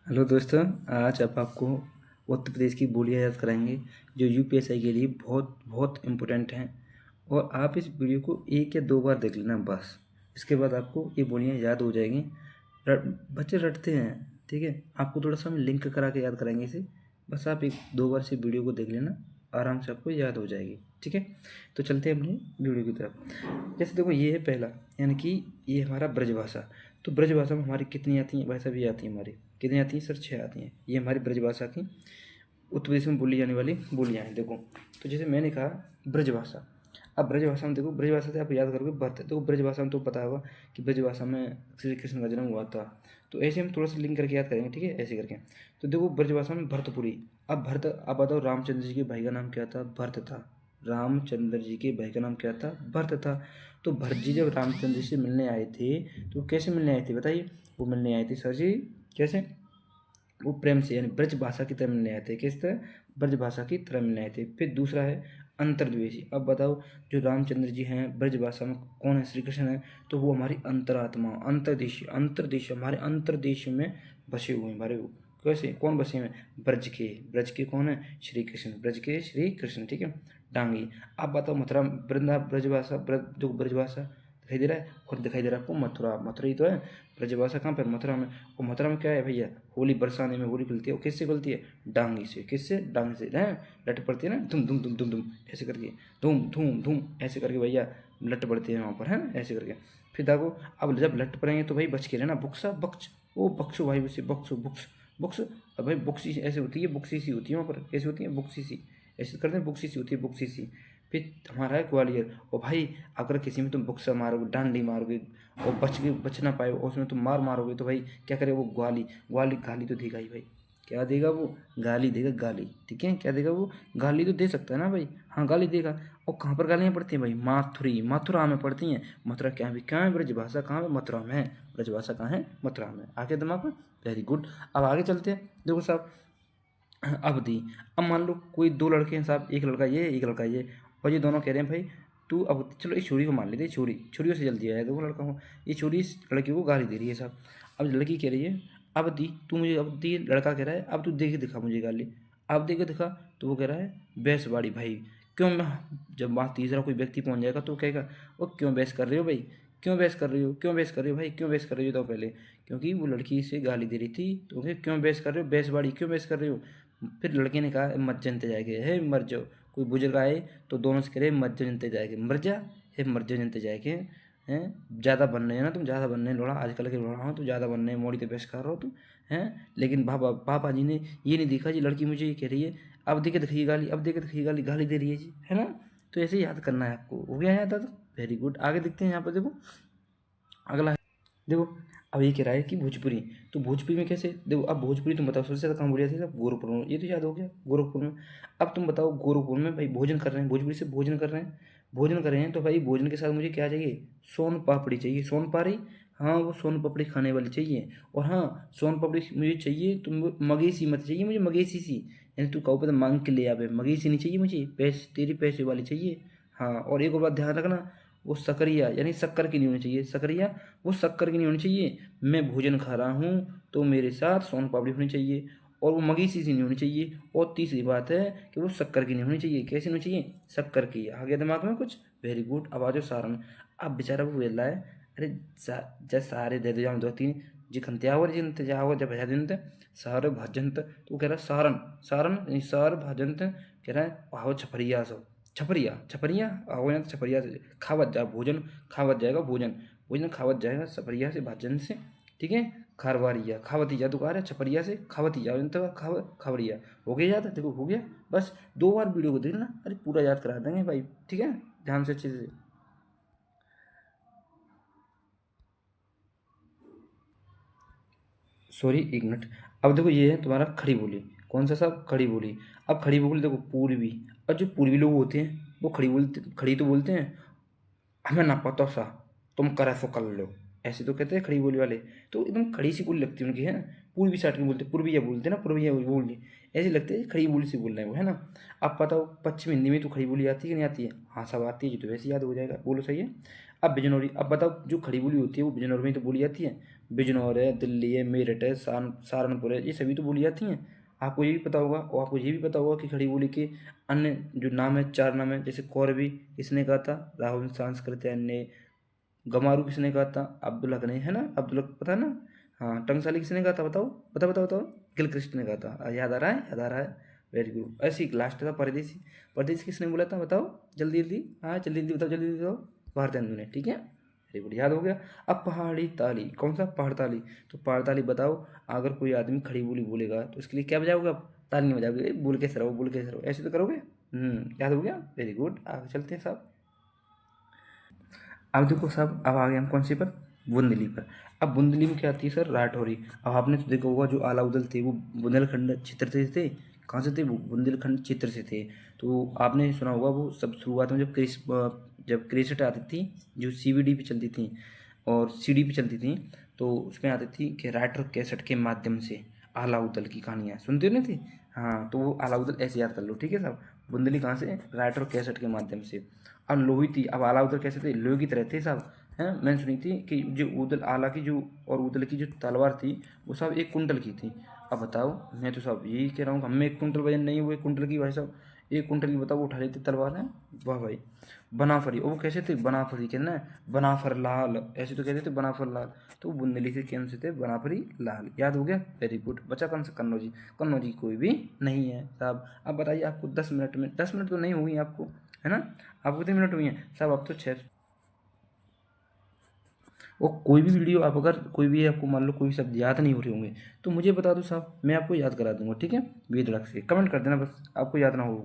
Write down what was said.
Hello दोस्तों। आज आप आपको उत्तर प्रदेश की बोलियां याद कराएंगे जो यूपीएससी के लिए बहुत बहुत इम्पोर्टेंट हैं। और आप इस वीडियो को एक या दो बार देख लेना बस। इसके बाद आपको ये बोलियां याद हो जाएंगी। बच्चे रटते हैं, ठीक है। आपको थोड़ा सा हम लिंक करा के याद कराएंगे इसे। बस आप एक दो बार से वीडियो को देख लेना, आराम से आपको याद हो जाएगी, ठीक है। तो चलते हैं अपनी वीडियो की तरफ। जैसे देखो, ये है पहला, यानी कि ये हमारा ब्रजभाषा। तो ब्रजभाषा में हमारी कितनी आती हैं? वैसा भी आती है हमारी। कितनी आती हैं सर? 6 आती हैं। ये हमारी ब्रजभाषा की उत्तर प्रदेश में बोली जाने वाली बोलियाँ हैं। देखो, तो जैसे मैंने कहा ब्रजभाषा। अब ब्रजभाषा में देखो, ब्रजभाषा से आप याद करोगे भरत। देखो ब्रजभाषा में तो पता होगा कि ब्रजभाषा में श्री कृष्ण का जन्म हुआ था। तो ऐसे हम थोड़ा सा लिंक करके याद करेंगे, ठीक है, ऐसे करके। तो देखो ब्रजभाषा में भरतपुरी। अब भरत, आप बताओ रामचंद्र जी के भाई का नाम क्या था? भरत था। रामचंद्र जी के भाई का नाम क्या था? भरत था। तो भरत जी जब रामचंद्र जी से मिलने आए थे, तो कैसे मिलने आए थे बताइए? वो मिलने आए थे सर जी, कैसे? वो प्रेम से, यानी ब्रज भाषा की तरह मिलने आए थे। किस तरह? ब्रज भाषा की तरह मिलने आए थे। फिर दूसरा है अंतर्द्वेशी। अब बताओ, जो रामचंद्र जी हैं ब्रज भाषा में कौन है? श्री कृष्ण है। तो वो हमारी अंतरात्मा, अंतर्देशी, अंतर्देश, हमारे अंतर्देश में बसे हुए हैं हमारे। कैसे? कौन बसे हुए हैं? ब्रज के। ब्रज के कौन है? श्री कृष्ण। ब्रज के श्री कृष्ण, ठीक है। डांगी। अब बताओ मथुरा वृंदा ब्रजभाषा, जो ब्रजभाषा दिखाई दे रहा है, और दिखाई दे रहा है आपको मथुरा। मथुरा ही तो है। ब्रजभाषा कहाँ पर? मथुरा में। और मथुरा में क्या है भैया? होली बरसाने में होली खुलती है। वो किससे खुलती है? डांगी से। किससे? डांगी से है। लट पड़ती है ना, धुम धुम धुम धुम धुम ऐसे करके, धूम धूम धूम ऐसे करके भैया लट पड़ती है वहाँ पर, है ना, ऐसे करके। फिर देखो, अब जब लट पड़ेंगे तो भाई बच के रहना। बुक्सा बक्स, वो बक्सो भाई, उसे बक्सो बुक्स बुक्स। अब भाई बुक्सी ऐसे होती है, बुक्सी सी होती है वहाँ पर। कैसी होती है? बुक्सी सी। ऐसे करते हैं, बुक्सी सी होती है, बुक्सी सी। फिर हमारा है ग्वालियर। और भाई अगर किसी में तुम बुक्सा मारोगे, डांडी मारोगे, और बच ना पाए, और उसमें तुम मार मारोगे, तो भाई क्या करे वो? ग्वाली। ग्वाली गाली तो देगा ही भाई। क्या देगा वो? गाली देगा, गाली, ठीक है। क्या देगा वो? गाली तो दे सकता है ना भाई। हाँ, गाली देगा। और कहाँ पर गालियाँ पड़ती हैं भाई? माथुरी, मथुरा में पड़ती हैं। मथुरा क्या है? क्या है? ब्रजभाषा कहाँ है? मथुरा में है। ब्रजभाषा कहाँ है? मथुरा में। आगे दिमाग में? Very good. अब आगे चलते हैं। देखो साहब, अवधि। अब मान लो कोई दो लड़के हैं साहब, एक लड़का ये, एक लड़का ये, और ये दोनों कह रहे हैं भाई तू अब, चलो इस छुरी को मान लेते, छुरी, छुरियों से जल्दी आया देखो लड़का को। ये छुरी इस लड़की को गाली दे रही है साहब। अब लड़की कह रही है अवधि तू मुझे, अवधि लड़का कह रहा है अब तू दे के दिखा मुझे गाली। अब दे के दिखा। तो वो कह रहा है बहस बाड़ी भाई। क्यों? मैं, जब वहाँ तीसरा कोई व्यक्ति पहुँच जाएगा तो कहेगा वो क्यों बहस कर रहे हो भाई? क्यों बहस कर रही हो? क्यों बहस कर रही हो भाई? क्यों बहस कर रही हो? तो पहले क्योंकि वो लड़की से गाली दे रही थी, तो कहे क्यों बहस कर रहे हो? बहस बाड़ी क्यों बहस कर रही हो? फिर लड़के ने कहा मर जनते जाएगे, है मर जाओ। कोई बुजुर्ग आए तो दोनों से कह रहे मर जनते जाएगे, मर जा, है मर जा जनते जाएगे। हैं? ज़्यादा बन रहे हैं ना तुम, ज़्यादा बन रहे हैं लोड़ा, आजकल के लोड़ा हो तो ज़्यादा बन रहे हैं, मोड़ी तो बेस कर रहे हो तुम। हैं? लेकिन पापा जी ने ये नहीं देखा जी, लड़की मुझे ये कह रही है अब देखे दिखाई गाली, अब देखे दिखाई गाली, गाली दे रही है जी, है ना। तो ऐसे ही याद करना है आपको। हो गया याद? Very good. आगे देखते हैं यहाँ पर। देखो अगला है, देखो अब ये कह रहा है कि भोजपुरी। तो भोजपुरी में कैसे? देखो अब भोजपुरी तुम बताओ सबसे ज़्यादा कहाँ बोली जाती है? गोरखपुर में। ये तो याद हो गया, गोरखपुर में। अब तुम बताओ, गोरखपुर में भाई भोजन कर रहे हैं, भोजपुरी से भोजन कर रहे हैं, भोजन कर रहे हैं, तो भाई भोजन के साथ मुझे क्या चाहिए? सोन पापड़ी चाहिए। सोन पापड़ी, हाँ वो सोन पापड़ी खाने वाली चाहिए। और हाँ, सोन पापड़ी मुझे चाहिए, तुम मगेसी मत चाहिए मुझे, मगेसी सी, यानी तू कहो पे तो मांग के ले आवे, मगेसी नहीं चाहिए मुझे, पैसे तेरी पैसे वाली चाहिए। हाँ, और एक और बात ध्यान रखना, वो सकरिया यानी शक्कर की नहीं होनी चाहिए, सकरिया वो शक्कर की नहीं होनी चाहिए। मैं भोजन खा रहा हूँ तो मेरे साथ सोन पापड़ी होनी चाहिए, और वो मगीसी सी नहीं होनी चाहिए। और तीसरी बात है कि वो शक्कर की नहीं होनी चाहिए। कैसी होनी चाहिए? शक्कर की। आ गया दिमाग में कुछ? Very good. अब आ जाओ सारण। अब बेचारा वो वेला है, अरे जब सारे दे दो दो तीन जी खंत्यावर जी त्यावर जब भजा दिन सारे भजंत, तो वो कह रहा है सारण, सारण यानी सार भजंत, कह रहा है आओ छपरिया सो, छपरिया, छपरिया आओ यहाँ, तो छपरिया से खावत जा भोजन, खावत जाएगा भोजन, भोजन खावत जाएगा छपरिया से, भाजन से, ठीक है। खारवारिया खावती जा, दुकान है छपरिया से खावती जा, तो खावरिया। हो गया याद? देखो हो गया। बस दो बार वीडियो को देखना, अरे पूरा याद करा देंगे भाई, ठीक है, ध्यान से अच्छे से। सॉरी, एक मिनट। अब देखो ये है तुम्हारा खड़ी बोली। कौन सा साहब? खड़ी बोली। अब खड़ी बोली देखो, पूर्वी। अब जो पूर्वी लोग होते हैं वो खड़ी तो बोलते हैं, हमें ना पता सा, तुम करे सो कर लो, ऐसे तो कहते हैं खड़ी बोली वाले। तो एकदम खड़ी सी बोली लगती है उनकी, है ना। पूर्वी साइड की बोलते, पूर्विया बोलते हैं ना, पूर्विया बोली, ऐसे लगते हैं खड़ी बोली से बोल रहे हैं वो, है ना। अब पता हो पश्चिम हिंदी में तो खड़ी बोली आती है कि नहीं आती है? हाँ सब आती है जी, तो वैसे याद हो जाएगा। बोलो सही है। अब बिजनौरी, अब बताओ जो खड़ी बोली होती है वो बिजनौर में ही तो बोली जाती है। बिजनौर है, दिल्ली है, मेरठ है, सहारनपुर है, ये सभी तो बोली जाती हैं। आपको ये भी पता होगा, और आपको ये भी पता होगा कि खड़ी बोली के अन्य जो नाम है, 4 नाम है, जैसे कौरवी किसने कहा था, राहुल सांस्कृत्य ने। गमारू किसने कहा था, अब्दुल हक ने, है ना, अब्दुल हक पता है ना। हाँ, टंकसाली किसने कहा था, बताओ, बताओ बताओ बताओ। गिलक्रिस्ट ने कहा था। याद आ रहा है, याद आ रहा है। Very good. ऐसी लास्ट था परदेसी। परदेसी किसने बोला था, बताओ जल्दी जल्दी, हाँ जल्दी जल्दी बताओ, जल्दी जल्दी बताओ। भारतेंदु ने, ठीक है, वेरी गुड, याद हो गया। अब पहाड़ी ताली, कौन सा, पहाड़ ताली। तो पहाड़ ताली बताओ, अगर कोई आदमी खड़ी बोली बोलेगा तो उसके लिए क्या बजाओगे आप, ताली नहीं बजाओगे, बोल के सरो, बोल के सरो, ऐसे तो करोगे। याद हो गया, वेरी गुड। आगे चलते हैं साहब। अब देखो साहब, अब आ गए हम कौन सी पर, बुंदली पर। अब बुंदली में क्या आती है सर, राठौरी। अब आपने तो देखा होगा जो अलाउद्दीन थे वो बुंदेलखंड क्षेत्र से थे। कहाँ से थे वो, बुंदेलखंड क्षेत्र से थे। तो आपने सुना होगा वो सब शुरुआत में जब क्रिकेट आती थी, जो सीवीडी पे चलती थी और सीडी पे चलती थी, तो उसमें आती थी कि राइटर कैसेट के माध्यम से अलाउद्दीन की कहानियाँ सुनते नहीं थे। हाँ, तो वो अलाउद्दीन ऐसे याद कर लो, ठीक है साहब। बुंदली कहाँ से, राइटर कैसेट के माध्यम से। और लोही थी, अब अलाउद्दीन कैसे थे, लोहे की तरह थे साहब। हैं, मैंने सुनी थी कि जो उदल आला की जो और उदल की जो तलवार थी वो साहब 1 कुंटल की थी। अब बताओ, मैं तो साहब यही कह रहा हूँ, हमें 1 कुंटल वजन नहीं, वो 1 कुंटल की, भाई साहब 1 कुंटल की, बताओ वो उठा लेते तलवार है। वाह भाई। बनाफरी, और वो कैसे थे, बनाफरी कहना है, बनाफर लाल, ऐसे तो कहते थे बनाफर लाल। तो बुंदली से कैन से थे, बनाफरी लाल, याद हो गया, वेरी गुड। बचा कौन सा, कन्नौजी। कन्नौजी कोई भी नहीं है साहब। अब बताइए, आपको 10 मिनट में, 10 मिनट तो नहीं हुई आपको, है ना, आपको कितने मिनट हुई हैं साहब, अब तो 6। और कोई भी वीडियो आप अगर कोई भी आपको मान लो कोई शब्द याद नहीं हो रहे होंगे तो मुझे बता दो साहब, मैं आपको याद करा दूंगा, ठीक है, बेधड़क से कमेंट कर देना, बस आपको याद ना हो।